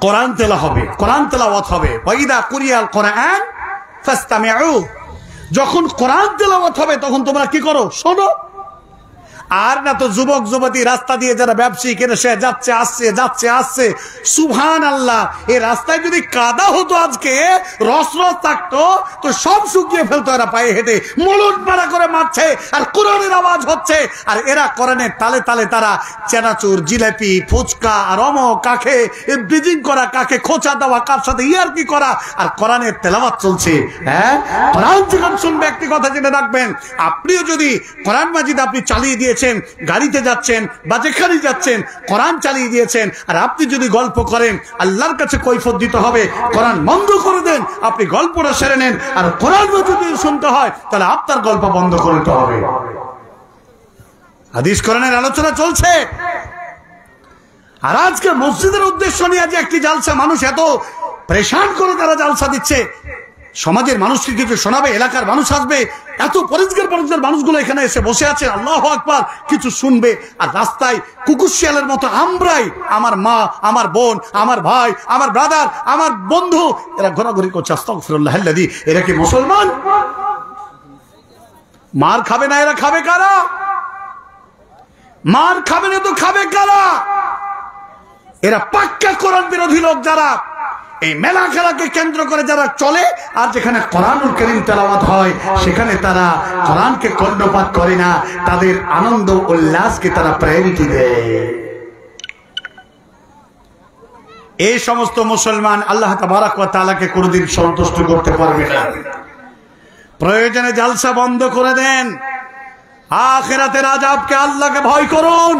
কোরআন হবে, কোরআন তেলাওয়াত হবে। ওয়াইদা কুরিয়াল কোরআন ফাসতামিউ, যখন কোরআন তেলাওয়াত হবে তখন তোমরা কি করো? শোনো। আর না তো যুবক যুবতী রাস্তা দিয়ে যারা ব্যবসায়ী কেনে সে যাচ্ছে আসছে যাচ্ছে আসছে, সুবহানাল্লাহ। এই রাস্তায় যদি কাদা হতো, আজকে রস রস থাকতো, তো সব শুকিয়ে ফেলতো। এরা পায়ে হেঁটে মলট পাড়া করে মারছে, আর কোরআনের আওয়াজ হচ্ছে, আর এরা কোরআনের তালে তালে তারা চেনাচুর, জিলাপি, ফুচকা, আর অমক কাকে ব্রিজিং করা, কাকে খোঁচা দেওয়া, কার সাথে ইয়ারকি করা, আর কোরআনের তেলাওয়াত চলছে। হ্যাঁ, কোরআন যখন শুনবে, একটি কথা জেনে রাখবেন, আপনিও যদি কোরআন মাজিদ আপনি চালিয়ে দিয়েছেন, গাড়িতে যাচ্ছেন বা যেখানে যাচ্ছেন, কোরআন চালিয়ে দিয়েছেন, আর আপনি যদি গল্প করেন, আল্লাহর কাছে কৈফিয়ত দিতে হবে। কোরআন বন্ধ করে দেন, আপনি গল্পটা সেরে নেন, আর কোরআন যদি শুনতে হয় তাহলে আপনার গল্প বন্ধ করতে হবে। হাদিস কোরআনের আলোচনা চলছে। আর আজকে মসজিদের উদ্দেশ্য নিয়ে যে একটি জালসা, মানুষ এত পরেশান করে তারা জালসা দিচ্ছে। সমাজের মানুষকে কিছু শোনাবে, এলাকার মানুষ আসবে, এত পরিষ্কার পরিষ্কার মানুষগুলো এখানে এসে বসে আছে, আল্লাহু আকবার, কিছু শুনবে। আর রাস্তায় কুকুর শিয়ালের মতো আমরাই, আমার মা, আমার বোন, আমার ভাই, আমার ব্রাদার, আমার বন্ধু, এরা ঘোরাঘুরি করছে। আস্তাগফিরুল্লাহাল্লাযী, এরা কি মুসলমান? মার খাবে না, এরা খাবে কারা? মার খাবে না তো খাবে কারা? এরা পাক্কা কোরআন বিরোধী লোক, যারা এই মেলা খেলাকে কেন্দ্র করে যারা চলে। আর যেখানে কোরআনুল কারীম তেলাওয়াত হয় সেখানে তারা কোরআনকে কর্ণপাত করে না, তাদের আনন্দ উল্লাসকে তারা প্রায়োরিটি দেয়। এই সমস্ত মুসলমান আল্লাহ তাবারাক ওয়া তাআলাকে কোনদিন সন্তুষ্ট করতে পারবে না। প্রয়োজনে জালসা বন্ধ করে দেন, আখিরাতের আযাবকে আল্লাহকে ভয় করুন,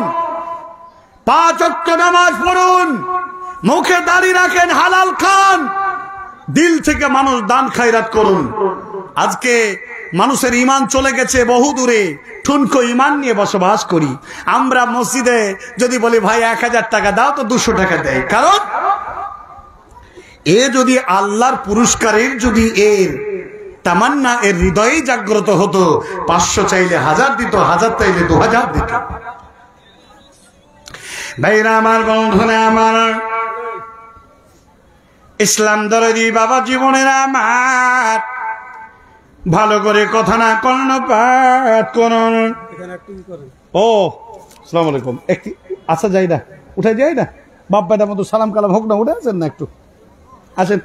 5 ওয়াক্ত নামাজ পড়ুন, মুখে দাড়ি রাখেন, হালাল খান, দিল থেকে মানুষ দান খায়রাত করুন। আজকে মানুষের ঈমান চলে গেছে বহু দূরে, ঠুনকো ঈমান নিয়ে বসবাস করি আমরা। মসজিদে যদি বলি ভাই 1000 টাকা দাও, তো 200 টাকা দেয়। কারণ এ যদি আল্লাহর পুরস্কারের যদি এর তামান্না এর হৃদয়ে জাগ্রত হতো, 500 চাইলে 1000 দিত, 1000 চাইলে 2000 দিত। ভাইরা আমার, বন্ধুরা আমার, ইসলাম দরদি বাবা জীবনের আমার, ভালো করে কথা না কর্ণপাত করুন। ও আসসালামু আলাইকুম, একটি আচ্ছা যাই না, উঠে যাই না, বাপ বেটার মতো সালাম কালাম হোক না, উঠে আসেন না, একটু আসেন।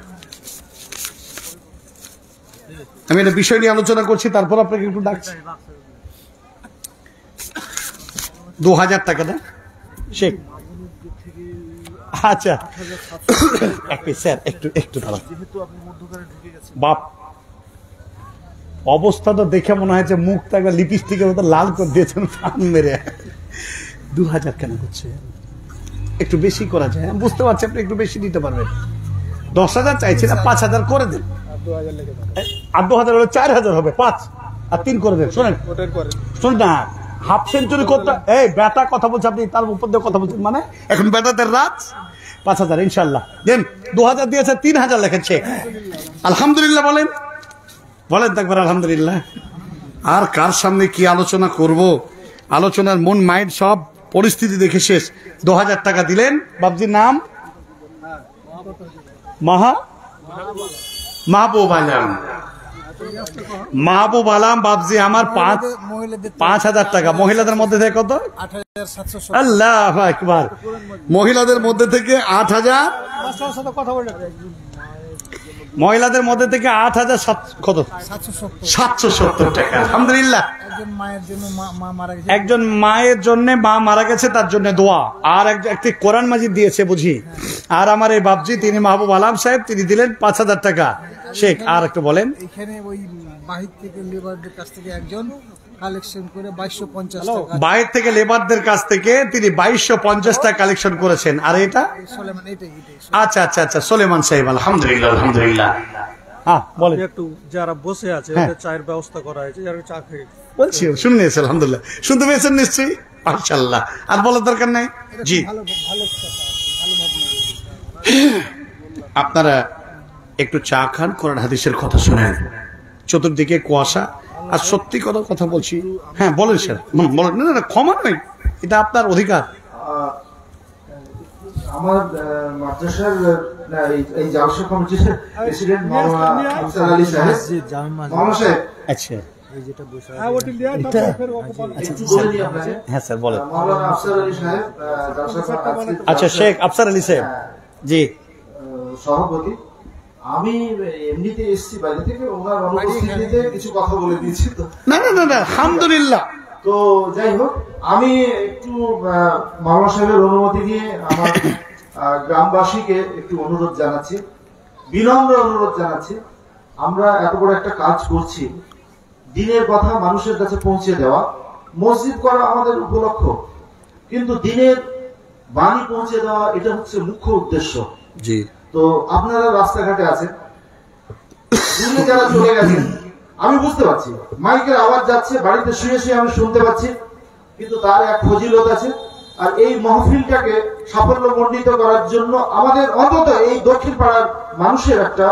আমি একটা বিষয় নিয়ে আলোচনা করছি, তারপর আপনাকে একটু ডাকছি। 2000 টাকা না শেখ? আচ্ছা স্যার, একটু দাঁড়ান। বাপ অবস্থাটা দেখে মনে হয় যে মুখটা একবার লিপস্টিকের মতো লাল করে দিয়েছেন ফান মেরে। 2000 কেন করছে? একটু বেশি করা যায়, বুঝতে পারছি আপনি একটু বেশি দিতে পারবেন। 10,000 চাইছি না, 5,000 করে দেন। আর 2000 হলে 4000 হবে, 5 আর 3 করে দেন। শোনেন শোনেন না, হাফ সেঞ্চুরি করতে, এই বেটা কথা বলছে, আপনি তার উপর দিয়ে কথা বলছেন, মানে এখন বেটাদের রাত। 5000 ইনশাল্লাহ দেন। 2000 দিয়েছে, 3000 লেখেছে। আলহামদুলিল্লাহ বলেন, বলেন একবার আলহামদুলিল্লাহ। আর কার সামনে কি আলোচনা করব? আলোচনার মন মাইন্ড সব পরিস্থিতি দেখে শেষ। 2000 টাকা দিলেন। বাবজির নাম মাহবুব আলম। মাহবুব আলম বাবজি আমার 5,000 টাকা। মহিলাদের মধ্যে থেকে কত? আল্লাহ আকবার। মহিলাদের মধ্যে থেকে 8,000, মহিলাদের মধ্যে থেকে 8,000 কত? 770 টাকা। আলহামদুলিল্লাহ। একজন মায়ের জন্য, মা মারা গেছে, তার জন্য দোয়া। আর একটি কোরআন মাজিদ দিয়েছে বুঝি। আর আমার এই বাবজি, তিনি মাহবুব আলম সাহেব, তিনি দিলেন 5,000 টাকা। শেখ আর একটু বলেন। এখানে ওই বাহির থেকে লেবারদের কাছ থেকে একজন কালেকশন করে 2250 টাকা, বাহির থেকে লেবারদের কাছ থেকে তিনি 2250 টাকা কালেকশন করেছেন। আর এটা সোলেমান, এটাই। আচ্ছা আচ্ছা আচ্ছা, সোলেমান সাহেব, আলহামদুলিল্লাহ আলহামদুলিল্লাহ। বলেন। একটু যারা বসে আছে চায়ের ব্যবস্থা করা হয়েছে, যারা চা খেয়ে বলছি শুনে আলহামদুলিল্লাহ, শুনতে পেয়েছেন নিশ্চয়ই, মাশাআল্লাহ। আর বলার দরকার নাই। জি, আপনারা একটু চা খান, কোরআন হাদিসের কথা শুনেন। চতুর্দিকে কুয়াশা, আর সত্যি কথা বলছি। হ্যাঁ বলেন স্যার, বলেন। না ক্ষমা নয়, এটা আপনার অধিকার। আমার মাদ্রাসার এই জালসা কমিটির প্রেসিডেন্ট মাওলানা আফসার আলী সাহেব, মাওলানা সাহেব, আচ্ছা একটু বলে দিই আপনাকে। হ্যাঁ স্যার বলেন। মাওলানা আফসার আলী সাহেব জালসা কমিটির আচ্ছা শেখ আফসার আলী সাহেব জি সভাপতি। আমি এমনিতে এসেছি বাইরে থেকে, ওনার অনুপস্থিতিতে কিছু কথা বলে দিয়েছি তো। না না না না আলহামদুলিল্লাহ। তো যাই হোক, আমি একটু মাওলানা সাহেবের অনুমতি নিয়ে আমার গ্রামবাসীকে একটু অনুরোধ জানাচ্ছি, বিনম্র অনুরোধ জানাচ্ছি। আমরা এত বড় একটা কাজ করছি, দিনের কথা মানুষের কাছে পৌঁছে দেওয়া, মসজিদ করা আমাদের উপলক্ষ, কিন্তু দিনের বাণী পৌঁছে দেওয়া এটা হচ্ছে মুখ্য উদ্দেশ্য। জি তো আপনারা রাস্তাঘাটে আছেন, দূরে যারা চলে গেছেন, আমি বুঝতে পারছি মাইকের আওয়াজ যাচ্ছে, বাড়িতে শুয়ে শুয়ে আমি শুনতে পাচ্ছি, কিন্তু তার এক ফজিলত আছে। আর এই মাহফিলটাকে সাফল্য মণ্ডিত করার জন্য আমাদের অন্তত এই দক্ষিণ পাড়ার মানুষের একটা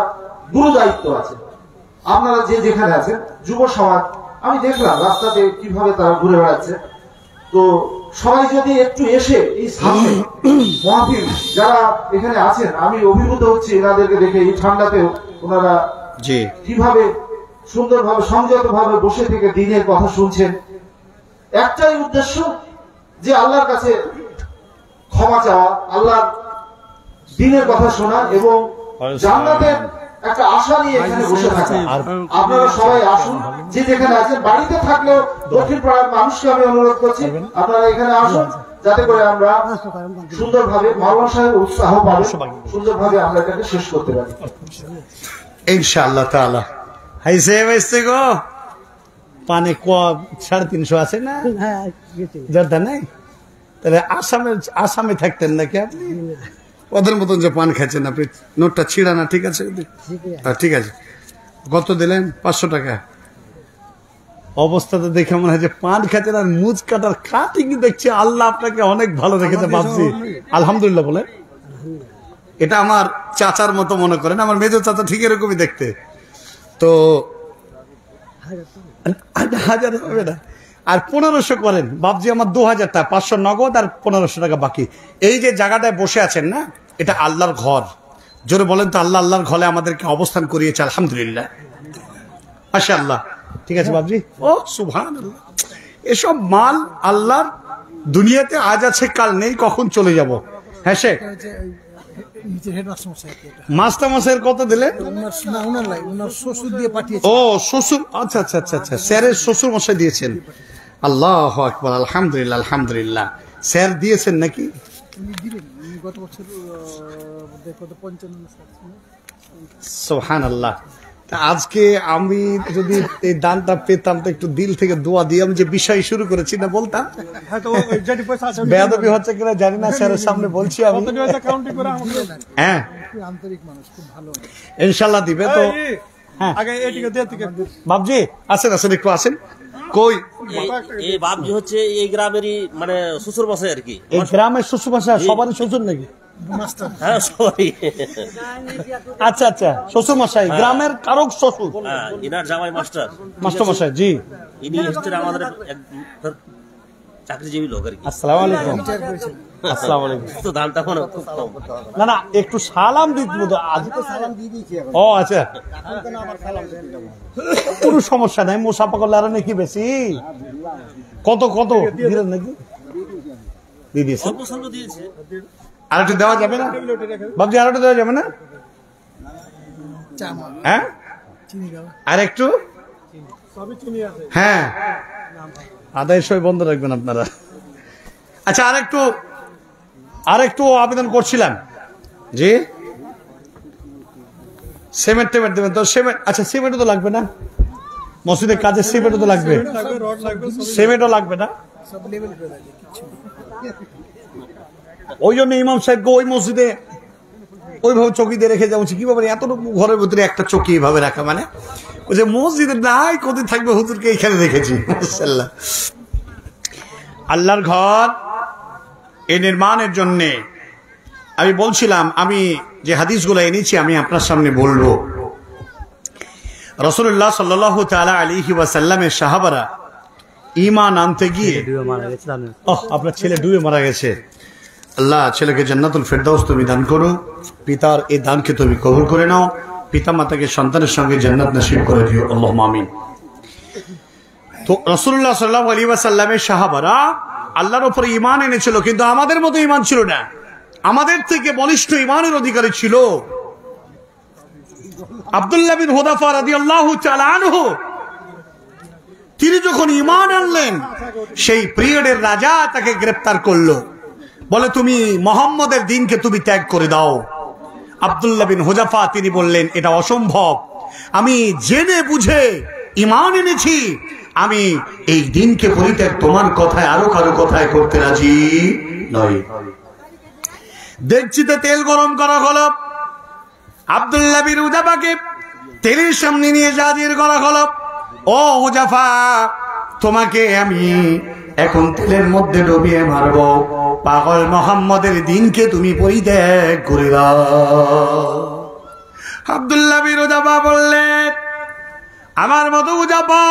গুরু দায়িত্ব আছে। আপনারা যে যেখানে আছেন, যুব সমাজ, আমি দেখলাম রাস্তাতে কিভাবে তারা ঘুরে বেড়াচ্ছে। তো সবাই যদি একটু এসে এই সামনে মাহফিল যারা এখানে আছেন, আমি অভিভূত হচ্ছি এনাদেরকে দেখে, এই ঠান্ডাতেও ওনারা জি কিভাবে সুন্দরভাবে সংযতভাবে বসে থেকে দিনের কথা শুনছেন। একটাই উদ্দেশ্য যে আল্লাহর কাছে ক্ষমা চাওয়া, আল্লাহর দিনের কথা শোনা এবং জান্নাতের একটা আশা নিয়ে এখানে বসে থাকা। আপনারা সবাই আসুন, যে যেখানে আছেন, বাড়িতে থাকলেও দক্ষিণ পাড়ার মানুষকে আমি অনুরোধ করছি আপনারা এখানে আসুন, যাতে করে আমরা সুন্দরভাবে মাওলানা সাহেব উৎসাহ পাবে, সুন্দরভাবে আমরা এটাকে শেষ করতে পারি ইনশাআল্লাহ তাআলা। হাই সাহেব এসছে গো, পানে 350 আছে না জর্দা নাই? তাহলে আসামে থাকতেন নাকি আপনি? ওদের মতন যে পান খাচ্ছেন আপনি, নোটটা ছিঁড়া না? ঠিক আছে ঠিক আছে। কত দিলেন? 500 টাকা। অবস্থাটা দেখে মনে হয় যে পান খাচ্ছেন আর মুজ কাটার কাটিং দেখছি। আল্লাহ আপনাকে অনেক ভালো রেখেছে ভাবছি। আলহামদুলিল্লাহ বলে। এটা আমার চাচার মতো মনে করেন, আমার মেজর চাচা ঠিক এরকমই দেখতে। তো 1000 হবে না, আর 1500 করেন বাবজি। আমার 2000 টাকা, 500 নগদ আর 1500 টাকা বাকি। এই যে জায়গাটায় বসে আছেন না, এটা আল্লাহর ঘর। জোরে বলেন তো, আল্লাহ আল্লাহর ঘরে আমাদেরকে অবস্থান করিয়েছে, আলহামদুলিল্লাহ, মাশাআল্লাহ। ঠিক আছে বাবজি। ও সুবহানাল্লাহ। এসব মাল আল্লাহর দুনিয়াতে আজ আছে কাল নেই, কখন চলে যাব। হ্যাঁ শেখ মাস্টার মশাইয়ের কত দিলেন? ও শ্বশুর, আচ্ছা আচ্ছা আচ্ছা আচ্ছা, স্যারের শ্বশুর মশাই দিয়েছেন। আল্লাহু আকবার, আলহামদুলিল্লাহ আলহামদুলিল্লাহ। স্যার দিয়েছেন নাকি? সুবহানাল্লাহ। আজকে আমি যদি এই দানটা পেতাম তো একটু দিল থেকে দোয়া দিয়ে আমি যে বিষয় শুরু করেছি না বলতাম। বেয়াদবি হচ্ছে কিনা জানি না, স্যারের সামনে বলছি আমি। হ্যাঁ ইনশাল্লাহ দিবে তো। হ্যাঁ বাবজি আসেন আসেন, একটু আসেন। কই এই বাবজি হচ্ছে এই গ্রামেরই মানে শ্বশুর মশাই আর কি। এই গ্রামের শ্বশুর মশাই সবারই শ্বশুর নাকি? হ্যাঁ সরি। আচ্ছা আচ্ছা, শ্বশুর মশাই গ্রামের কারো শ্বশুর। হ্যাঁ, ইনার জামাই মাস্টার মশাই জি। ইনি হচ্ছেন আমাদের চাকরিজীবী লোক আর কি। আসসালামু আলাইকুম। আসসালামু আলাইকুম। তো দানটা মানে খুব কম। না না, একটু সালাম দিতে তো আজ তো সালাম দিয়ে দিয়েছি। ও আচ্ছা, কোনো সমস্যা নাই। মুসাফা করলে আর নাকি বেশি কত কত দিলেন নাকি? দিয়ে দিয়েছে। অল্প স্বল্প দিয়েছে। আর একটু দেওয়া যাবে না বাবজি? আর একটু দেওয়া যাবে না? হ্যাঁ আর একটু। হ্যাঁ আদায় সই বন্ধ রাখবেন আপনারা। আচ্ছা আর একটু আবেদন করছিলাম জি, সিমেন্ট টেমেন্ট দেবেন তো? সিমেন্ট, আচ্ছা সিমেন্টও তো লাগবে না মসজিদের কাজে? সিমেন্টও তো লাগবে, সিমেন্টও লাগবে না? ওই জন্য ইমাম সাহেবকে ওই মসজিদে ওইভাবে চকি দিয়ে রেখে যাওয়া উচিত। কিভাবে এতটুকু ঘরের ভিতরে একটা চকি এইভাবে রাখা, মানে ওই যে মসজিদে নাই কতদিন থাকবে, হুজুরকে এখানে রেখেছি। আল্লাহর ঘর এই নির্মাণের জন্য আমি বলছিলাম, আমি যে হাদিসগুলো এনেছি আমি আপনার সামনে বলবো। রাসূলুল্লাহ সাল্লাল্লাহু তাআলা আলাইহি ওয়াসাল্লামের সাহাবারা ঈমান আনতে গিয়ে, আপনার ছেলে ডুবে মারা গেছে। আল্লাহ ছেলেকে জান্নাতুল ফেরদাউস তুমি দান করো, পিতার এই দানকে তুমি কবুল করে নাও, পিতা মাতাকে সন্তানের সঙ্গে জান্নাত নসিব করে দিও, আল্লাহুম্মা আমিন। তো রাসূলুল্লাহ সাল্লাল্লাহু আলাইহি ওয়াসাল্লামের সাহাবারা আল্লাহর উপরে ঈমান এনেছিল, কিন্তু আমাদের মতো ঈমান ছিল না, আমাদের থেকে বলিষ্ঠ ঈমানের অধিকারী ছিল আব্দুল্লাহ বিন হুযাফা রাদিয়াল্লাহু তাআলা আনহু। তিনি যখন ঈমান আনলেন, সেই পিরিয়ডের রাজা তাকে গ্রেফতার করলো, বলে তুমি মুহাম্মদের দ্বীনকে তুমি ত্যাগ করে দাও। আব্দুল্লাহ বিন হুযাফা তিনি বললেন এটা অসম্ভব, আমি জেনে বুঝে ঈমান এনেছি, আমি এই দ্বীনকে পরিত্যাগ তোমার কথায় আরো কারো কথায় করতে রাজি নই। দেখছিতে তেল গরম করা হলো, আব্দুল্লাহ বিন হুযাফাকে তেলের সামনে নিয়ে হাজির করা হলো। ও হুযাফা, তোমাকে আমি এখন তেলের মধ্যে ডুবিয়ে মারবো, পাগল মুহাম্মদের দ্বীনকে তুমি পরিত্যাগ করে দাও। আব্দুল্লাহ বিন হুযাফা বললেন, আমার মতো হুযাফা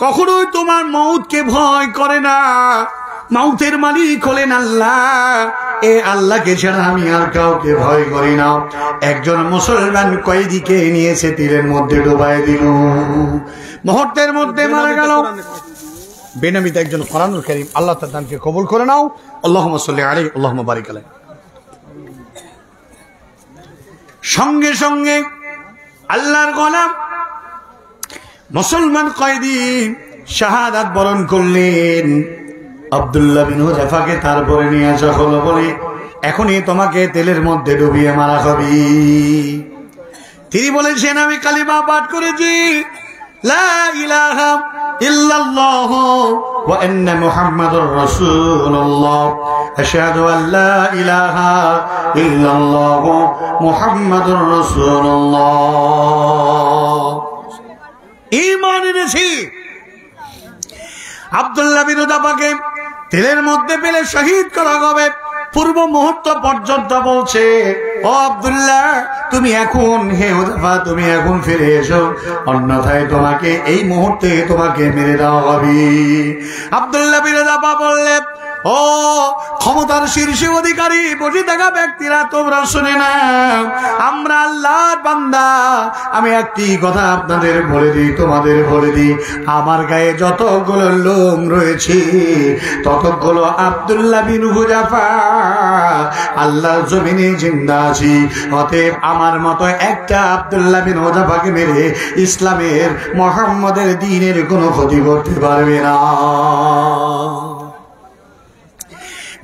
কখনোই তোমার মউতকে ভয় করে না, মাউতের মালিক হলেন আল্লাহ, এ আল্লাহকে ছাড়া আমি আর কাউকে ভয় করি না। একজন মুসলমান কয়েদিকে নিয়েছে তীরের মধ্যে ডুবাই দিল, মুহূর্তের মধ্যে মারা গেল। বেনামিতে একজন কোরআনুল কারীম, আল্লাহ তার দানকে কবুল করে নাও, আল্লাহুম্মা সাল্লি আলাইহি আল্লাহুম্মা বারিক আলাইহি। সঙ্গে সঙ্গে আল্লাহর গোলাম মুসলমান কয়েদি শাহাদাত বরণ করলেন। আব্দুল্লাহ বিন হুযাফাকে তারপরে নিয়ে আসা হলো, বলে এখনই তোমাকে তেলের মধ্যে ডুবিয়ে মারা হবে। তিনি বলেছেন আমি কালিমা পাঠ করেছি, লা ইলাহা ইল্লাল্লাহ ওয়া আন্না মুহাম্মাদুর রাসূলুল্লাহ, আশহাদু আল লা ইলাহা ইল্লাল্লাহ মুহাম্মাদুর রাসূলুল্লাহ। ঈমান এনেছি। আব্দুল্লাহ বিন হুযাফাকে তেলের মধ্যে ফেলে শহীদ করা হবে। পূর্ব মুহূর্ত পর্যন্ত বলছে, ও আব্দুল্লাহ তুমি এখন, হে হুযাফা তুমি এখন ফিরে এসো, অন্যথায় তোমাকে এই মুহূর্তে তোমাকে মেরে দেওয়া হবে। আব্দুল্লাহ বিন হুযাফা বললেন, ও ক্ষমতার শীর্ষে অধিকারী বসে থাকা ব্যক্তিরা, তোমরা শুনে না, আমরা আল্লাহর বান্দা। আমি একটি কথা আপনাদের বলে দিই, তোমাদের বলে দিই, আমার গায়ে যতগুলো লোম রয়েছে ততগুলো আব্দুল্লাহ বিন হুযাফা আল্লাহর জমিনে জিন্দা আছি। অতএব আমার মতো একটা আব্দুল্লাহ বিন হুযাফাকে মেরে ইসলামের মুহাম্মদের দ্বীনের কোনো ক্ষতি করতে পারবে না।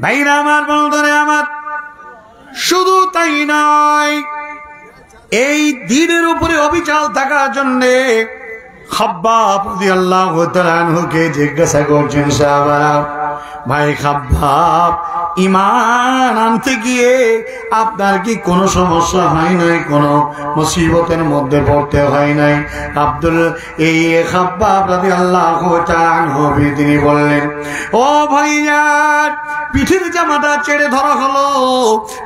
ভাইরা আমার, বন্ধুরা আমার, শুধু তাই নয়, এই দ্বীনের উপরে অবিচল থাকার জন্যে খাব্বাব রাদিয়াল্লাহু তাআলা আনহুকে জিজ্ঞাসা করছেন সাহাবারা, ভাই খাব্বাব ঈমান আনতে গিয়ে আপনার কি কোনো সমস্যা হয় নাই, কোনো মুসিবতের মধ্যে পড়তে হয় নাই? এই খাব্বাব রাদিয়াল্লাহু তাআলা আনহু তিনি বললেন, ও ভাইজান, পিঠের জামাটা ছেড়ে ধরা হলো,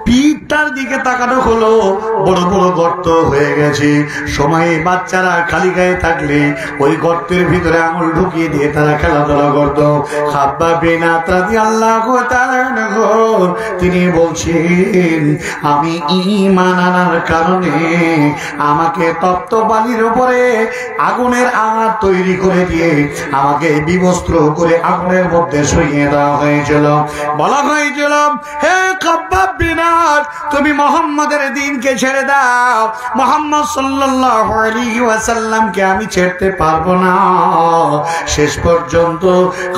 পিঠটার দিকে তাকানো হলো, বড় বড় গর্ত হয়ে গেছে। সময়ে বাচ্চারা খালি গায়ে থাকলে ওই গর্তের ভিতরে আঙুল ঢুকিয়ে দিয়ে তারা খেলাধুলা করত। খাব্বাব বিন রাদিয়াল্লাহু তাআলা আনহু তিনি বলছেন, আমি ঈমান আনার কারণে আমাকে তপ্ত বালির উপরে আগুনের আঙার তৈরি করে দিয়ে আমাকে বিবস্ত্র করে আগুনের মধ্যে শুইয়ে দেওয়া হয়েছিল। বলা হয়েছিল, হে খাব্বাব বিন, তুমি মুহাম্মদের দ্বীনকে ছেড়ে দাও, মুহাম্মদ সাল্লাল্লাহু আলাইহি ওয়াসাল্লামকে আমি ছেড়তে পারবো না। শেষ পর্যন্ত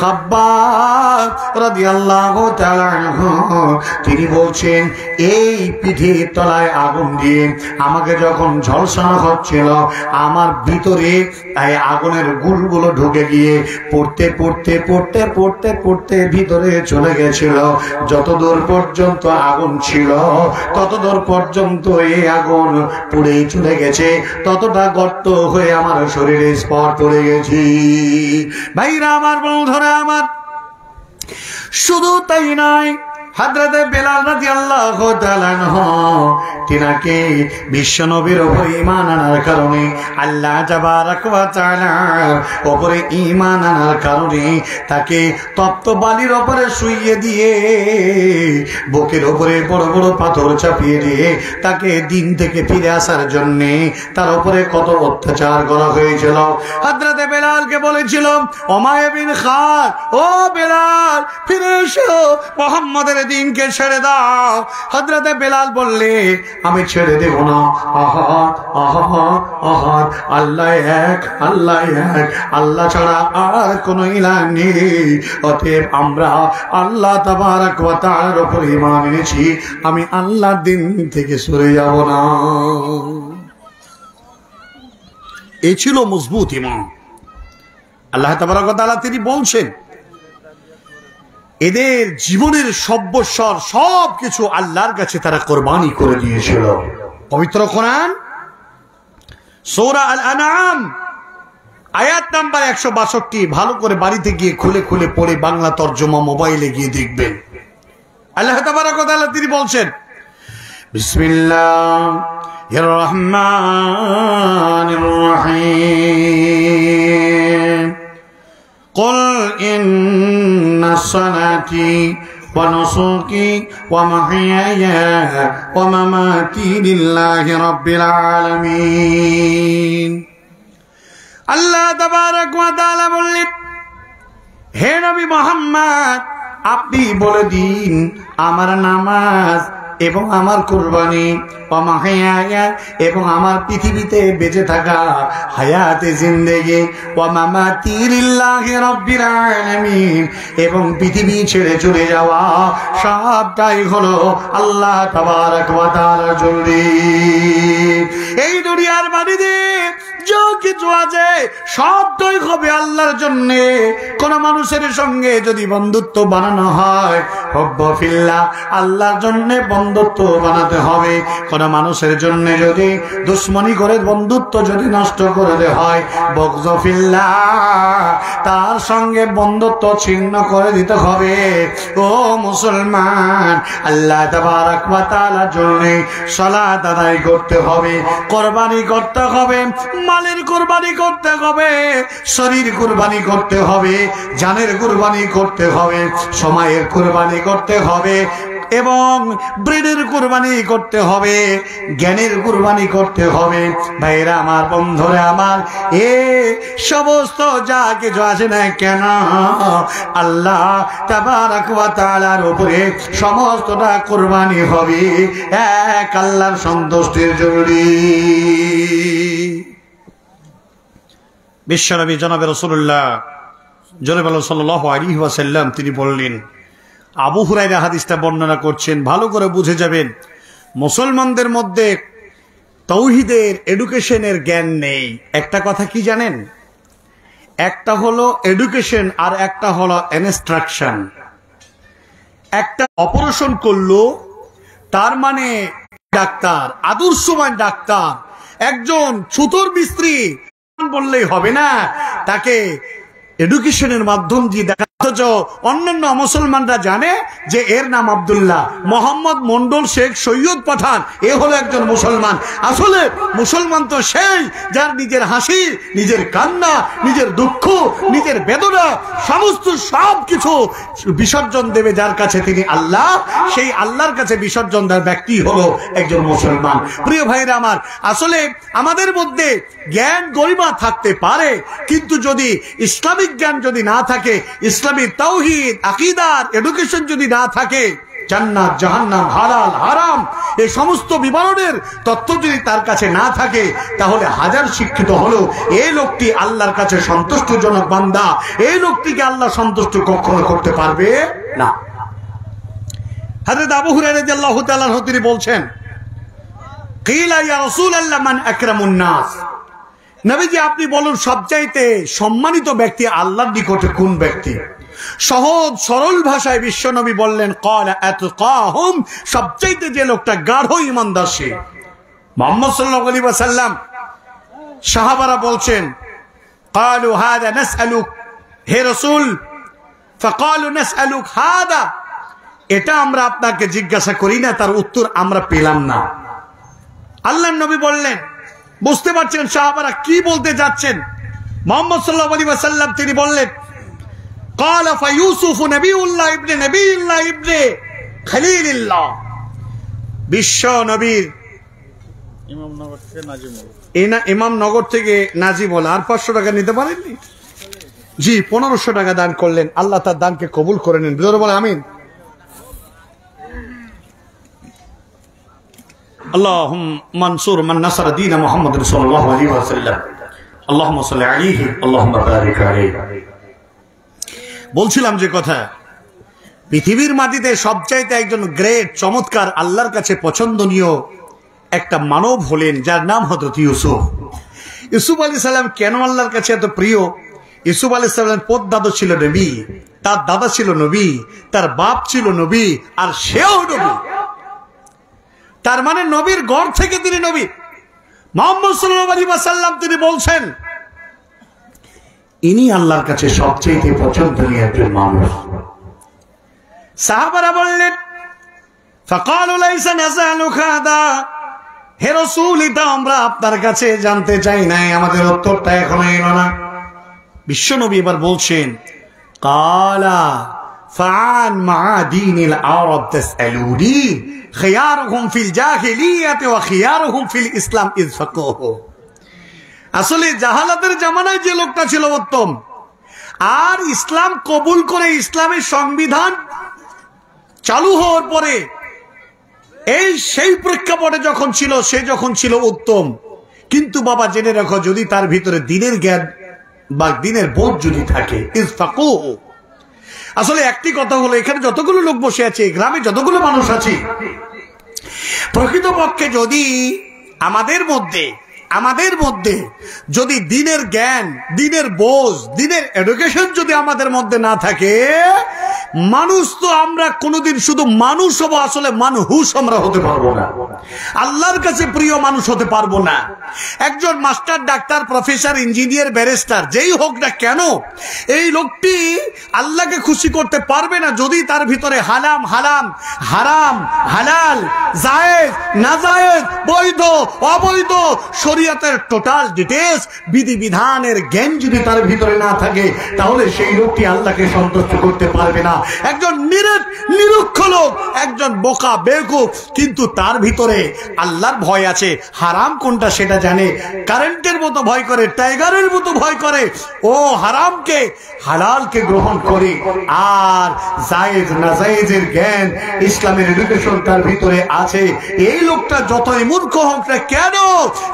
খাব্বাব রাদিয়াল্লাহু তাআলা আনহু তিনি বলছেন, এই পিঠের তলায় আগুন দিয়ে আমাকে যখন ঝলসানো হচ্ছিল, আমার ভিতরে আগুনের গুলগুলো ঢুকে গিয়ে পড়তে পড়তে পড়তে পড়তে পড়তে ভিতরে চলে গেছিল। যতদূর পর্যন্ত আগুন ছিল ততদূর পর্যন্ত এই আগুন পুড়েই চলে গেছে, ততটা গর্ত হয়ে আমার শরীরে স্পট পড়ে গেছি। ভাইরা আমার, বন্ধুরা আমার, শুধু তাই নয়, হযরতে বেলাল রাদিয়াল্লাহু তাআলা আনহু তিনাকে বিশ্বনবীর উপর ঈমান আনার কারণে, আল্লাহ তাবারক ওয়া তাআলার উপরে ঈমান আনার কারণে তাকে তপ্ত বালির উপরে শুইয়ে দিয়ে, বুকের উপরে বড় বড় পাথর চাপিয়ে দিয়ে তাকে দিন থেকে ফিরে আসার জন্য তার উপরে কত অত্যাচার করা হয়েছিল। হযরতে বেলালকে বলেছিল, উমাইয়া বিন খাদ, ও বেলাল ফিরে এসো, মুহাম্মাদের দ্বীনকে ছেড়ে দাও। হযরতে বেলাল বললে, আমি ছেড়ে দেব না। আহাদ আহাদ আহাদ, আল্লাহ এক, আল্লাহ এক, আল্লাহ ছাড়া আর কোন ইলাহ নেই। অতএব আমরা আল্লাহ তাবারক ওয়া তাআলার উপর ঈমান এনেছি, আমি আল্লাহর দ্বীন থেকে সরে যাব না। এই ছিল মজবুত ঈমান। আল্লাহ তাবারক ওয়া তাআলা তিনি বলছেন, এদের জীবনের সর্বস্বর সবকিছু আল্লাহর কাছে তারা কোরবানি করে দিয়েছিল। পবিত্র কোরআন সূরা আল আনআম আয়াত নাম্বার 162, ভালো করে বাড়িতে গিয়ে খুলে খুলে পড়ে বাংলা তরজমা মোবাইলে গিয়ে দেখবেন। আল্লাহ তাবারক ওয়া তাআলা তিনি বলছেন, বিসমিল্লাহির রহমানির রহিম, قل إن صلاتي ونسكي ومحياي ومماتي لله رب العالمين। আল্লাহ তাবারক ওয়া তাআলা বললেন, হে নবী মুহাম্মদ, আপনি বলে দিন, আমার নামাজ এবং আমার কুরবানি, ওয়ামাহিয়া এবং আমার পৃথিবীতে বেঁচে থাকা হায়াতে জিন্দেগি, ওয়ামামাতি লিল্লাহি রাব্বিল আলামিন এবং পৃথিবী ছেড়ে চলে যাওয়া সবটাই হলো আল্লাহ তাবারক ওয়া তাআলার জন্য। এই দুনিয়ার বাড়িতে যা কিছু আছে সবটাই হবে আল্লাহর জন্য। কোন মানুষের সঙ্গে যদি বন্ধুত্ব বানানো হয়, হুব্বু ফিল্লাহ, আল্লাহর জন্য বন্ধুত্ব বানাতে হবে। কোন মানুষের জন্য যদি দুশ্মনী করে বন্ধুত্ব যদি নষ্ট করে হয়, বুগযু ফিল্লাহ, তার সঙ্গে বন্ধুত্ব ছিন্ন করে দিতে হবে। ও মুসলমান, আল্লাহ তাবারক ওয়া তাআলার জন্য সালাত আদায় করতে হবে, কুরবানি করতে হবে, মালের কুরবানি করতে হবে, শরীর কুরবানি করতে হবে, জানের কুরবানি করতে হবে, সময়ের কুরবানি করতে হবে এবং ব্রেনের কুরবানি করতে হবে, জ্ঞানের কুরবানি করতে হবে। ভাইরা আমার, বন্ধুরা আমার, এ সমস্ত যা কিছু আছে না কেন, আল্লাহ তাবারক ওয়া তাআলার উপরে সমস্তটা কুরবানি হবে এক আল্লাহর সন্তুষ্টির জন্য। বিশ্বনবী জনাবে রাসূলুল্লাহ সাল্লাল্লাহু আলাইহি ওয়াসাল্লাম তিনি বললেন, আবু হুরায়রা হাদিসটা বর্ণনা করছেন, ভালো করে বুঝে যাবেন। মুসলমানদের মধ্যে তাওহীদের এডুকেশনের জ্ঞান নেই। একটা কথা কি জানেন? একটা হলো এডুকেশন আর একটা হলো ইনস্ট্রাকশন। একটা অপারেশন করলো, তার মানে ডাক্তার, আদর্শবান ডাক্তার, একজন ছুতোর মিস্ত্রি বললেই হবে না, তাকে এডুকেশনের মাধ্যম দিয়ে দেখা। অথচ অন্যান্য মুসলমানরা জানে যে এর নাম আব্দুল্লাহ, মোহাম্মদ মন্ডল, শেখ, সৈয়দ, পাঠান, এ হলো একজন মুসলমান। আসলে মুসলমান তো সেই যার নিজের হাসি, নিজের কান্না, নিজের দুঃখ, নিজের বেদনা সমস্ত সব কিছু বিসর্জন দেবে যার কাছে তিনি আল্লাহ, সেই আল্লাহর কাছে বিসর্জন দেওয়ার ব্যক্তি হলো একজন মুসলমান। প্রিয় ভাইরা আমার, আসলে আমাদের মধ্যে জ্ঞান গরিমা থাকতে পারে, কিন্তু যদি ইসলামিক জ্ঞান যদি না থাকে, ইসলামী তাওহীদ আকীদার এডুকেশন যদি না থাকে, জান্নাত জাহান্নাম হালাল হারাম এই সমস্ত বিবরণের তত্ত্ব যদি তার কাছে না থাকে, তাহলে হাজার শিক্ষিত হলো এই লোকটি আল্লাহর কাছে সন্তুষ্টজনক বান্দা, এই লোকটিকে আল্লাহ সন্তুষ্ট কখনো করতে পারবে না। হযরত আবু হুরায়রা রাদিয়াল্লাহু তাআলা তিনি বলছেন, কিলা ইয়া রাসূলুল্লাহ মান আকরামুন নাস, নবীজি আপনি বলুন সবচাইতে সম্মানিত ব্যক্তি আল্লাহর নিকটে কোন ব্যক্তি? সহজ সরল ভাষায় বিশ্বনবী বললেন, ক্বালা আতকাহুম, সবচাইতে যে লোকটা গাঢ় ঈমানদার সে। মুহাম্মদ সাল্লাল্লাহু আলাইহি ওয়াসাল্লাম, সাহাবারা বলছেন, ক্বালু হাদা নাসআলুক, হে রাসূল, ফাকালু নাসআলুক হাদা, এটা আমরা আপনাকে জিজ্ঞাসা করি না, তার উত্তর আমরা পেলাম না। আল্লাহ নবী বললেন, বুঝতে পারছেন সাহাবারা কি বলতে যাচ্ছেন। মুহাম্মদ সাল্লাল্লাহু আলাইহি ওয়াসাল্লাম তিনি বললেন, قال فيوسف نبي الله ابن نبي الله ابن خليل الله। বিশ্ব নবীর ইমামনগর থেকে নাজিমুল আর 500 টাকা নিতে পারেননি? জি, 1500 টাকা দান করলেন। আল্লাহ তার দানকে কবুল করে নিন। বিদর বলে আমিন। আল্লাহুম্মা মানসুর মান নাসারা দীন মুহাম্মদ সাল্লাল্লাহু আলাইহি ওয়াসাল্লাম। আল্লাহুম্মা সাল্লি আলাইহি আল্লাহুম্মা বারিক আলাইহি। বলছিলাম যে কথা, পৃথিবীর মাটিতে সবচাইতে একজন গ্রেট, চমৎকার, আল্লাহর কাছে পছন্দনীয় একটা মানব হলেন যার নাম হযরত ইউসুফ। ইউসুফ আলাইহিস সালাম কেন আল্লাহর কাছে এত প্রিয়? ইউসুফ আলাইহিস সালামের পদদাদা ছিল নবী, তার দাদা ছিল নবী, তার বাপ ছিল নবী, আর সেও নবী। তার মানে নবীর ঘর থেকে তিনি নবী। মুহাম্মদ সাল্লাল্লাহু আলাইহি ওয়াসাল্লাম তিনি বলছেন, ইনি আল্লাহর কাছে সবচেয়ে পছন্দনীয় একজন মানুষ। সাহাবারা বললেন, ফাকালু লাইসা নাসালুকা হাদা, হে রাসূল, এটা আমরা আপনার কাছে জানতে চাই নাই, আমাদের উত্তরটা এখনো এলো না। বিশ্বনবী এবার বলছেন, কালা ফাআন মাআদিনিল আরব তাসআলুনি খিয়ারুহুম ফিল জাহিলিয়াতি ওয়া খিয়ারুহুম ফিল ইসলাম ইয ফাকাহু। আসলে জাহালাতের জামানায় যে লোকটা ছিল উত্তম, আর ইসলাম কবুল করে ইসলামের সংবিধান চালু হওয়ার পরে সেই প্রেক্ষাপটে যখন ছিল, সে যখন ছিল উত্তম। কিন্তু বাবা জেনে রাখো, যদি তার ভিতরে দিনের জ্ঞান বা দিনের বোধ যদি থাকে, ইসফাকুহু। আসলে একটি কথা হলো, এখানে যতগুলো লোক বসে আছে, গ্রামে যতগুলো মানুষ আছে, প্রকৃতপক্ষে যদি আমাদের মধ্যে যদি দিনের জ্ঞান, দিনের বোঝ, দিনের এডুকেশন যদি আমাদের মধ্যে না থাকে, মানুষ তো আমরা কোনোদিন শুধু মানুষ হবো, আসলে মানুষ আমরা হতে পারবো না, আল্লাহর কাছে প্রিয় মানুষ হতে পারবো না। একজন master, doctor, professor, engineer, barrister যেই হোক না কেন, এই লোকটি আল্লাহকে খুশি করতে পারবে না যদি তার ভিতরে হারাম, হারাম, হালাল, জায়েজ, নাজায়েজ, বৈধ, অবৈধ, শরীয়তের টোটাল ডিটেইলস, বিধিবিধানের জ্ঞান যদি তার ভিতরে না থাকে, তাহলে সেই লোকটি আল্লাহকে সন্তুষ্ট করতে পারবে না। একজন নিরক্ষ লোক, একজন বোকা, বেকুব, কিন্তু তার ভিতরে আল্লাহর ভয় আছে, হারাম কোনটা সেটা জানে, কারেন্টের মতো ভয় করে, টাইগারের মতো ভয় করে, ও হারামকে হালালকে গ্রহণ করে, আর জায়েজ নাজায়েজের জ্ঞান, ইসলামের এডুকেশন তার ভিতরে আছে। এই লোকটা যতই মূর্খ হোক না কেন,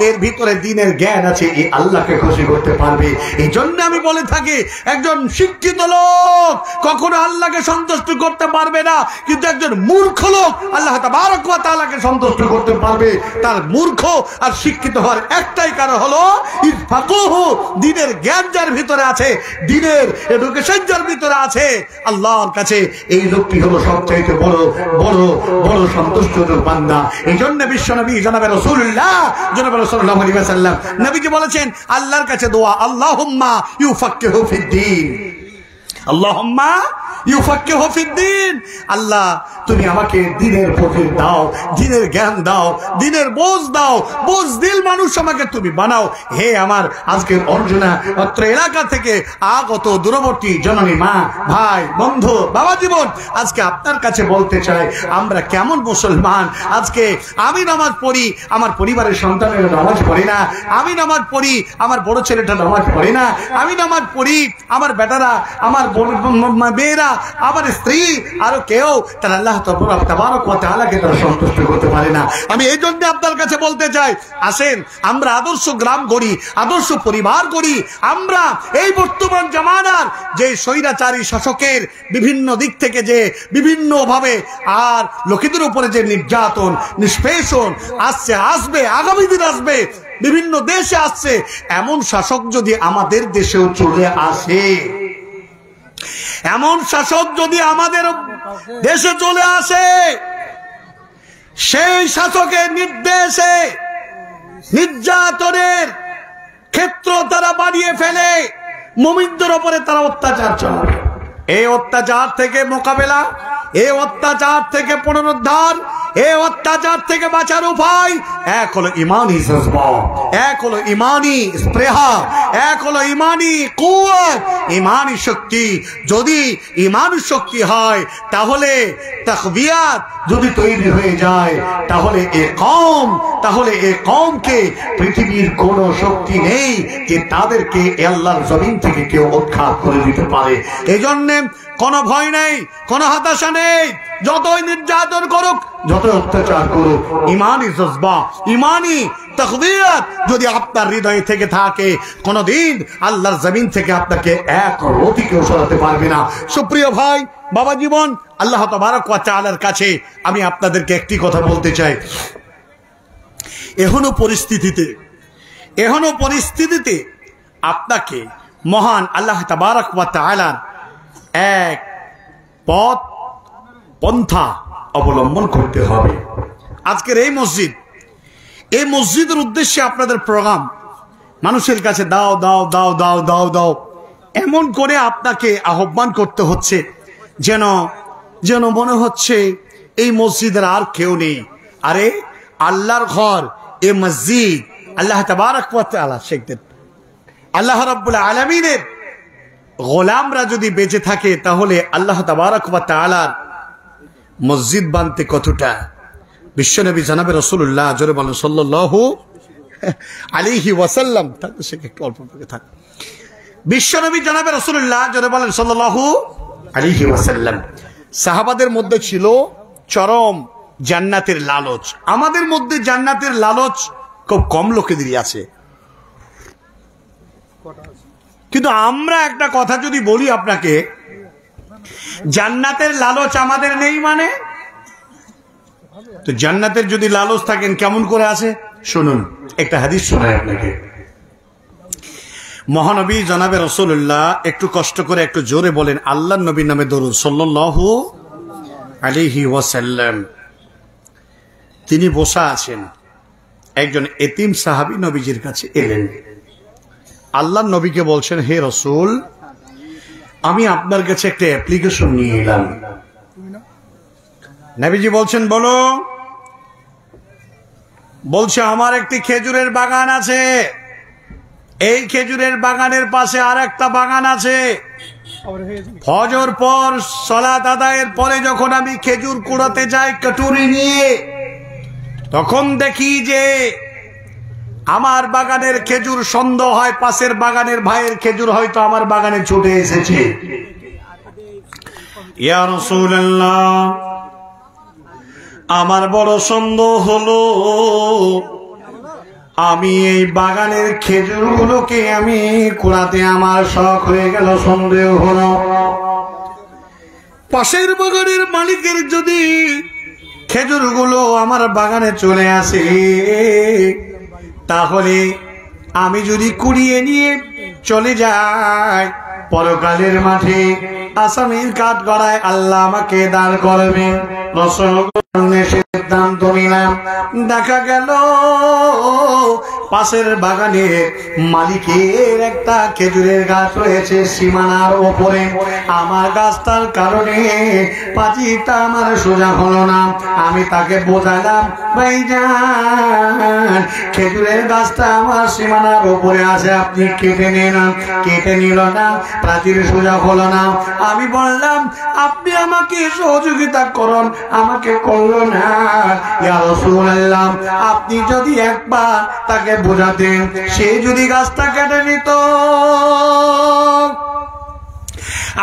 এর ভিতরে দিনের জ্ঞান আছে, এই আল্লাহকে খুশি করতে পারবে। এই জন্য আমি বলে থাকি, একজন শিক্ষিত লোক কখনো আল্লাহকে সন্তুষ্ট করতে পারবে না, কিন্তু একজন মূর্খ লোক আল্লাহ তাবারক ওয়া তাআলাকে সন্তুষ্ট করতে পারবে। তার মূর্খ আর শিক্ষিত হওয়ার একটাই কারণ হলো ইফাকুহু, দিনের জ্ঞান যার ভিতরে আছে, দিনের এডুকেশন যার ভিতরে আছে, আল্লাহর কাছে এই লোকটি হলো সবচাইতে বড় বড় বড় সন্তুষ্ট বান্দা। এই জন্য বিশ্বনবী জনাবে রাসূলুল্লাহ সাল্লাল্লাহু আলাইহি ওয়াসাল্লাম নবীজি বলেছেন, আল্লাহর কাছে দোয়া, আল্লাহুম্মা ইউফাক্কিহু ফিদ্দীন, আল্লাহুম্মা ইউফাক্কিহু ফিদ্দীন। আল্লাহ, তুমি আমাকে দিনের ফকির দাও, দিনের জ্ঞান দাও, দিনের বোঝ দাও, বুঝদিল মানুষ আমাকে তুমি বানাও। হে আমার আজকের অর্জনা অত্র এলাকা থেকে আগত দূরবর্তী জননী, মা, ভাই, বন্ধু, বাবা জীবন, আজকে আপনার কাছে বলতে চাই, আমরা কেমন মুসলমান। আজকে আমি নামাজ পড়ি, আমার পরিবারের সন্তানেরা নামাজ পড়ে না, আমি নামাজ পড়ি, আমার বড় ছেলেটা নামাজ পড়ে না, আমি নামাজ পড়ি, আমার বেটারা, আমার মেয়েরা, আমার স্ত্রী, আরো কেউ তারা আল্লাহ তাবারক ওয়া তাআলাকে তারা সন্তুষ্ট করতে পারে না। আমি এই জন্য আপনার কাছে বলতে চাই, আসেন আমরা আদর্শ গ্রাম গড়ি, আদর্শ পরিবার গড়ি। আমরা এই বর্তমান জামানার যে স্বৈরাচারী শাসকের বিভিন্ন দিক থেকে যে বিভিন্ন ভাবে আর লোকেদের উপরে যে নির্যাতন, নিষ্পেষণ আসছে, আসবে, আগামী দিন আসবে, বিভিন্ন দেশে আসছে, এমন শাসক যদি আমাদের দেশেও চলে আসে, এমন শাসক যদি আমাদের দেশে চলে আসে, সেই শাসকের নির্দেশে নির্যাতনের ক্ষেত্র তারা বাড়িয়ে ফেলে, মুমিনদের উপরে তারা অত্যাচার চালাবে। এই অত্যাচার থেকে মোকাবেলা, এই অত্যাচার থেকে পুনরুদ্ধার, এই অত্যাচার থেকে বাঁচার উপায় এক হলো ইমানি জজবা, এক হলো ইমানি স্পৃহা, এক হলো ইমানি কুওয়াত, ইমানি শক্তি। যদি ইমান শক্তি হয় তাহলে তাকবিয়াত যদি তৈরি হয়ে যায় তাহলে এ কওমকে পৃথিবীর কোন শক্তি নেই যে তাদেরকে আল্লাহর জমিন থেকে কেউ উৎখাত করে দিতে পারে। এজন্য কোনো ভয় নেই, কোনো হতাশা নেই। যতই নির্যাতন করুক, যত অত্যাচার করুক, ইমানি জজবা, ইমানি তাকবিয়াত যদি আপনার হৃদয়ে থেকে থাকে, কোনদিন আল্লাহর জমিন থেকে আপনাকে এক রতি কেউ সরাতে পারবে না। সুপ্রিয় ভাই, বাবা জীবন, আল্লাহ তাবারক ওয়া তাআলার কাছে আমি আপনাদেরকে একটি কথা বলতে চাই। এখনো পরিস্থিতিতে আপনাকে মহান আল্লাহ তাবারক ওয়া তাআলার এক পন্থা অবলম্বন করতে হবে। আজকের এই মসজিদের উদ্দেশ্যে আপনাদের প্রোগ্রাম, মানুষের কাছে দাও দাও দাও দাও দাও দাও এমন করে আপনাকে আহ্বান করতে হচ্ছে যেন মনে হচ্ছে এই মসজিদের আর কেউ নেই। আরে আল্লাহর ঘর, এই মসজিদ আল্লাহ তাবারক ওয়া তাআলা শেখদের, আল্লাহ রাব্বুল আলামিনের গোলামরা যদি বেঁচে থাকে তাহলে আল্লাহ তাবারক ওয়া তাআলার মসজিদ বানতে কতটা। বিশ্বনবী জনাবে রাসূলুল্লাহ জোরে বলেন সাল্লাল্লাহু আলাইহি ওয়াসাল্লাম, তাহলে সে একটু অল্প করে থাক। বিশ্বনবী জনাবে রাসূলুল্লাহ জোরে বলেন সাল্লাল্লাহু আলাইহি ওয়াসাল্লাম, সাহাবাদের মধ্যে ছিল চরম জান্নাতের লালচ। আমাদের মধ্যে জান্নাতের লালচ খুব কম লোকেদেরই আছে। কিন্তু আমরা একটা কথা যদি বলি আপনাকে, জান্নাতের লালচ আমাদের নেই মানে, তো জান্নাতের যদি লালচ থাকেন কেমন করে আছে শুনুন, একটা হাদিস শোনাই আপনাকে। মহানবী জনাবে রাসূলুল্লাহ, একটু কষ্ট করে একটু জোরে বলেন আল্লাহর নবীর নামে দরুদ সাল্লাল্লাহু আলাইহি ওয়াসাল্লাম। তিনি বসা আছেন, একজন এতিম সাহাবী নবীজির কাছে এলেন। আল্লাহর নবীকে বলছেন, হে রাসূল, আমি আপনার কাছে একটা অ্যাপ্লিকেশন নিয়ে এলাম। নবীজি বলছেন, বলো। বলছে, আমার একটি খেজুরের বাগান আছে, এই খেজুরের বাগানের পাশে আর একটা বাগান আছে। ফজর পর সালাত আদায়ের পরে যখন আমি খেজুর কুড়াতে যাই কাটুরি নিয়ে, তখন দেখি যে আমার বাগানের খেজুর সন্দেহ হয় পাশের বাগানের ভাইয়ের খেজুর হয়তো আমার বাগানে ছুটে এসেছে। ইয়া রাসূলুল্লাহ, আমার বড় সন্দেহ হলো, আমি এই বাগানের খেজুরগুলোকে আমি কুড়াতে আমার শখ হয়ে গেল, সন্দেহ হলো পাশের বাগানের মালিকের যদি খেজুরগুলো আমার বাগানে চলে আসে, তাহলে আমি যদি কুড়িয়ে নিয়ে চলে যাই, পরকালের মাঠে আসামির কাঠ গড়ায় আল্লাহ আমাকে দাঁড় করবেন। সিদ্ধান্ত নিলাম। দেখা গেল পাশের বাগানের মালিকের একটা খেজুরের গাছ রয়েছে সীমানার ওপরে। আমার গাছটার কারণে পাঁচিটা আমার সোজা হলো না। আমি তাকে বোঝালাম, ভাইজান খেজুরের গাছটা আমার সীমানার ওপরে আছে, আপনি কেটে নিন। কেটে নিল না, প্রাচীর সোজা হলো না। আমি বললাম, আপনি আমাকে সহযোগিতা করুন, আমাকে করলো না। ইয়া রাসূলুল্লাহ, আপনি যদি একবার তাকে বোঝাতেন, সে যদি গাছটা কেটে নিত,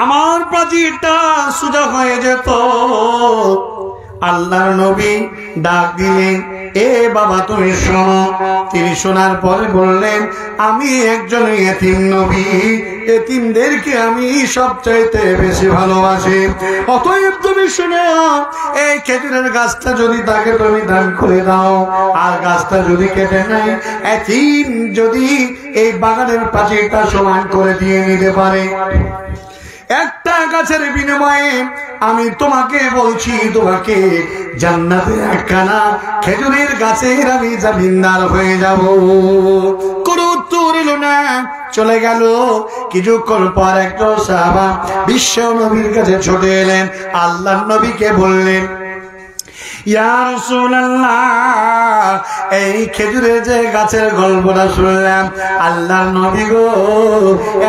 আমার প্রাচীরটা সোজা হয়ে যেত। আল্লাহর নবী ডাক দিলেন, এ বাবা তুমি শোনো। তিনি শোনার পরে বললেন, আমি একজন এতিম নবী, এতিমদেরকে আমি সবচাইতে বেশি ভালোবাসি। অতএব তুমি শুনে, এই খেজুরের গাছটা যদি তাকে তুমি দান করে দাও, আর গাছটা যদি কেটে নেয়, এতিম যদি এই বাগানের প্রাচীরটা সমান করে দিয়ে নিতে পারে, একটা গাছের বিনিময়ে আমি তোমাকে বলছি, তোমাকে জান্নাতে একখানা খেজুরের গাছের আমি জামিনদার হয়ে যাব। কোন উত্তর এলো না, চলে গেল। কিছুক্ষণ পর একজন সাহাবা বিশ্ব নবীর কাছে ছুটে এলেন, আল্লাহর নবীকে বললেন, ইয়া রাসূলুল্লাহ, এই খেজুরের যে গাছের গল্পটা শুনলাম, আল্লাহর নবী গো,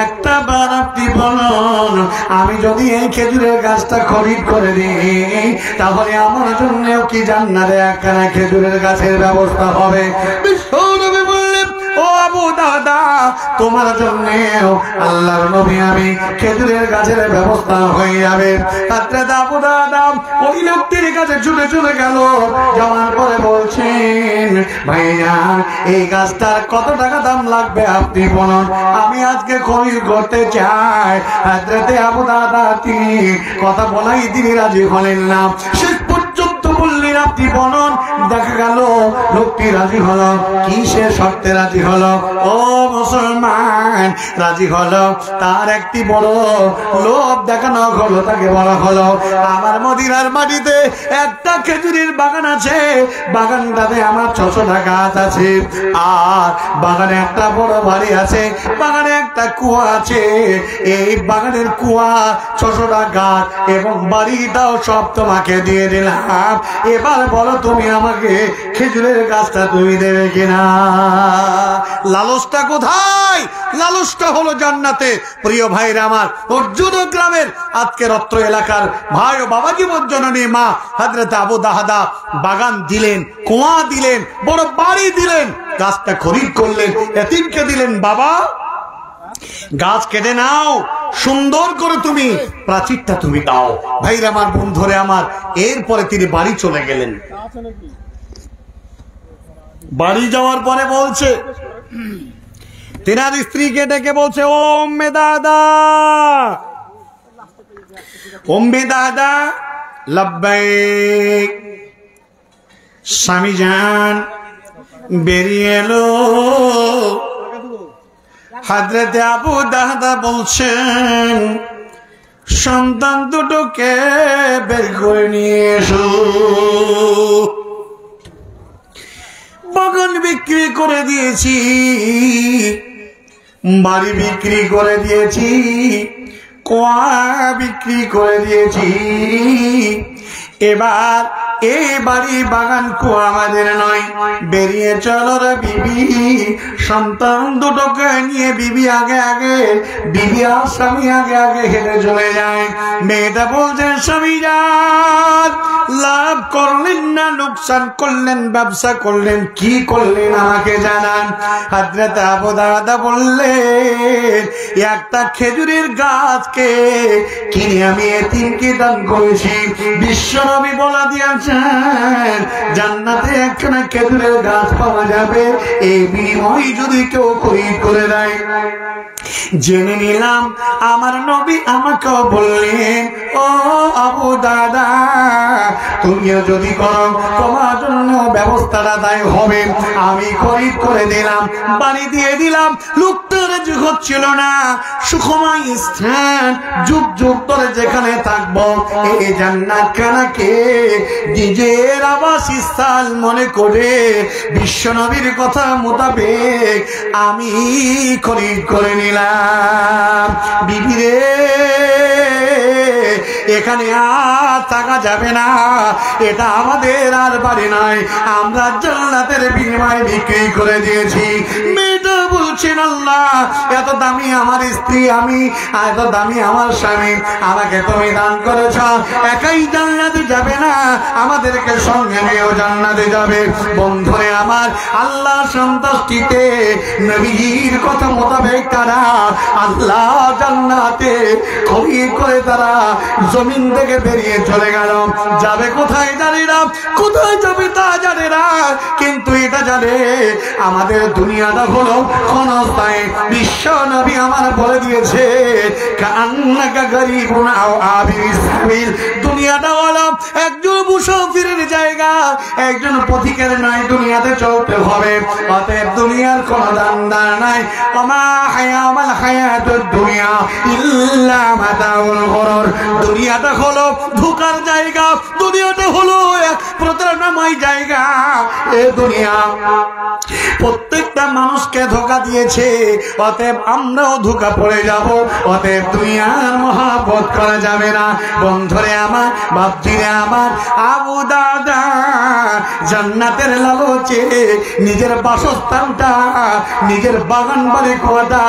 একটা বার আপনি বলুন, আমি যদি এই খেজুরের গাছটা খরিদ করে দিই, তাহলে আমার জন্যও কি জান্নাতে একখানা খেজুরের গাছের ব্যবস্থা হবে? বিশ্বনবী বললেন, ও আবু দাদা, তোমার জন্য আল্লাহর নবী আমি খেজুরের গাছের ব্যবস্থা হয়ে যাবে। হযরত আবু দাদা ওই লোকটির কাছে ছুটে চলে গেল, যাওয়ার পরে বলছেন, ভাইয়া এই গাছটার কত টাকা দাম লাগবে আপনি বলুন, আমি আজকে খরিদ করতে চাই। হযরত আবু দাদা তিনি কথা বলাই তিনি রাজি হলেন না। শেষ পর্যন্ত বললেন, আপনি বলুন। দেখা গেল লোকটি রাজি হলো। কি সে শর্তে রাজি হলো? ও মুসলমান, রাজি হলো। তার একটি বড় লোভ দেখানো হলো, তাকে বলা হলো, আমার মদিনার মাটিতে একটা খেজুরের বাগান আছে, বাগানটাতে আমার 600টা গাছ আছে, আর বাগানে একটা বড় বাড়ি আছে, বাগানে একটা কুয়া আছে। এই বাগানের কুয়া, 600টা গাছ এবং বাড়িটাও সব তোমাকে দিয়ে দিলাম। এবার বলো তুমি আমাকে খেজুরের গাছটা তুমি দেবে কিনা? লালসটা কোথায়? লালসটা হলো জান্নাতে। প্রিয় ভাইরা আমার, অর্জুন গ্রামের আজকের অত্র এলাকার ভাই ও বাবা জীবনজননী মা হযরত আবু দাহদা বাগান দিলেন, কুয়া দিলেন, বড় বাড়ি দিলেন, গাছটা খরিদ করলেন, এতিমকে দিলেন, বাবা গাছ কেটে নাও, সুন্দর করে তুমি প্রাচীরটা তুমি দাও। ভাইরা আমার, বন্ধুরে আমার, এরপরে তিনি বাড়ি চলে গেলেন। বাড়ি যাওয়ার পরে বলছে, তেনার স্ত্রীকে ডেকে বলছে, ও উম্মে দাদা, উম্মে দাদা, লাব্বাইক। স্বামী জান বেরিয়ে এলো। হযরত আবু দাহদা বলছেন, সন্তান দুটোকে বের করে নিয়ে এসো। বাগান বিক্রি করে দিয়েছি, বাড়ি বিক্রি করে দিয়েছি, কুয়া বিক্রি করে দিয়েছি, এবার এই বাড়ি বাগান কুয়া আমাদের নয়, বেরিয়ে চলো রে বিবি। সন্তান দুটোকে নিয়ে বিবি আগে আগে, বিবি আর স্বামী আগে আগে হেঁটে চলে যায়। মেয়েটা বলছেন, স্বামী যান, লাভ করলেন না লোকসান করলেন, ব্যবসা করলেন, কি করলেন আমাকে জানান। হযরত আবু দাহদা বললেন, একটা খেজুরের গাছকে কিনে আমি এতিমকে দান করেছি। বিশ্বনবী বলা দিয়েছেন, জান্নাতে একখানা খেজুরের গাছ পাওয়া যাবে, এই বিনিময় যদি কেউ খরিদ করে দেয়। জেনে নিলাম আমার নবী আমাকেও বললেন, ও আবু দাদা, তুমিও যদি করো তোমার জন্য ব্যবস্থাটা দায় হবে। আমি খরিদ করে দিলাম, বাড়ি দিয়ে দিলাম। লোকটা রাজি হচ্ছিল না। সুখময় স্থান, যুগ যুগ ধরে যেখানে থাকবো, এই জান্নাতখানাকে নিজের আবাসস্থল মনে করে বিশ্বনবীর কথা মোতাবেক আমি খরিদ করে নিলাম। বিবিরে, এখানে আর থাকা যাবে না, এটা আমাদের আর বাড়ি নয়, আমরা জান্নাতের বিনিময়ে বিক্রি করে দিয়েছি। মেয়েটা বলছেন, আল্লাহ, এত দামি আমার স্ত্রী আমি, এত দামি আমার স্বামী, আমাকে তুমি দান করেছ, একাই জান্নাতে যাবে না, আমাদেরকে সঙ্গে নিয়েও জান্নাতে যাবে। বন্ধুরে আমার, আল্লাহ সন্তুষ্টিতে নবীর কথা মোতাবেক তারা আল্লাহ জান্নাতে খরিদ করে তারা জমিন থেকে বেরিয়ে চলে গেল। যাবে কোথায় জানি না, কোথায় যাবে তা জানে না, কিন্তু এটা জানে আমাদের দুনিয়াটা হলো ক্ষণস্থায়ী। বিশ্ব নবী আমার বলে দিয়েছে, কান্নাকা গরিবুন আও আবির সাবিল, দুনিয়াটা হলো একজন মুসাফিরের জায়গা, একজন পথিকের নয়, দুনিয়াতে চলতে হবে। অতএব দুনিয়ার কোন দান্দার নাই। ওমা হায়ামাল হায়াতুদ দুনিয়া ইল্লা মাতাউল গুরুর, দুনিয়াটা হলো ধোঁকার জায়গা, দুনিয়াটা হলো এক প্রতারণাময় জায়গা। এ দুনিয়া প্রত্যেকটা মানুষকে ধোঁকা দিয়েছে, অতএব আমরাও ধোঁকা পড়ে যাব। অতএব দুনিয়ার মহাব্বত করা যাবে না। বন্ধুরে আমার, বাপজিরে আমার, আবু দাদা জান্নাতের লালচে নিজের বাসস্থানটা, নিজের বাগান বাড়ি কোয়াটা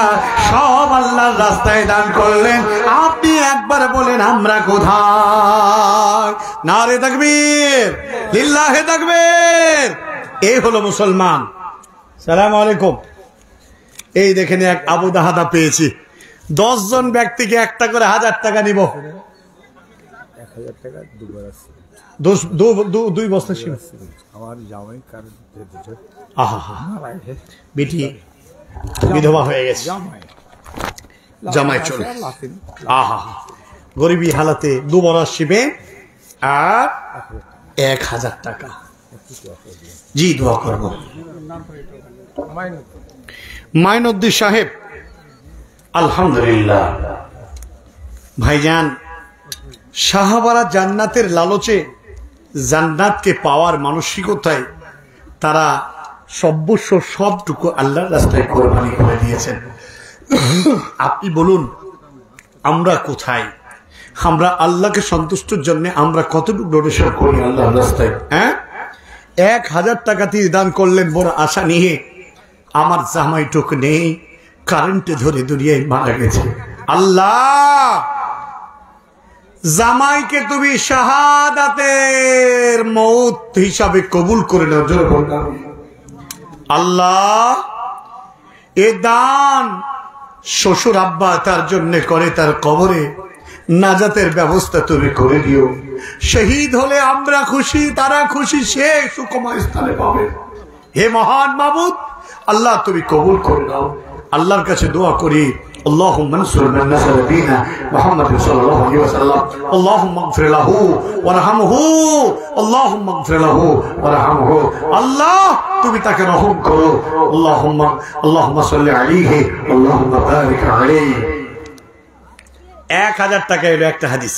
সব আল্লাহর রাস্তায় দান করলেন। আপনি একবার বলেন আমরা কোথায়? নারে তাকবীর, লিল্লাহে তাকবীর। এই হলো মুসলমান। সালাম আলাইকুম। এই দেখেন এক আবু দাহাদা পেয়েছি। 10 জন ব্যক্তিকে একটা করে 1000 টাকা নিব। 1000 টাকা দুবার আছে। দুই বস্তা ছিল আমার জামাই কারণ বেটি বিধবা হয়ে গেছে, জামাই চলে। আহা, গরিবী হালাতে 2 বরস শিবে আর 1000 টাকা। জি, দোয়া করব। মাইনুদ্দিন সাহেব, আলহামদুলিল্লাহ। ভাইজান, সাহাবারা জান্নাতের লালচে জান্নাতকে পাওয়ার মানসিকতায় তারা সর্বস্ব সবটুকু আল্লাহর রাস্তায় কোরবানি করে দিয়েছেন। আপনি বলুন আমরা কোথায়? আমরা আল্লাহকে সন্তুষ্টের জন্য আমরা কতটুকু ডোনেশন করি আল্লাহর রাস্তায়? 1000 টাকা দিয়ে দান করলেন বড় আশা নিয়ে। আমার জামাইটুক নেই, কারেন্টে ধরে দুনিয়ায় মারা গেছে। আল্লাহ, জামাইকে তুমি শাহাদাতের মওত হিসাবে কবুল করে নাও। জোরে বলুন আল্লাহ। এ দান শ্বশুর আব্বা তার জন্য করে, তার কবরে নাজাতের ব্যবস্থা তুমি করে দিও। শহীদ হলে আমরা খুশি, তারা খুশি, সে সুখময় স্থানে পাবে। হে মহান মাবুদ, আল্লাহ তুমি কবুল করে নাও। আল্লাহর কাছে দোয়া করি, اللهم انصر من نصر دين محمد صلى الله عليه وسلم اللهم اغفر له وارحمه اللهم اغفر له وارحمه আল্লাহ তুমি তাকে রহম করো। اللهم صل عليه اللهم بارك عليه। 1000 টাকা এলো একটা হাদিস।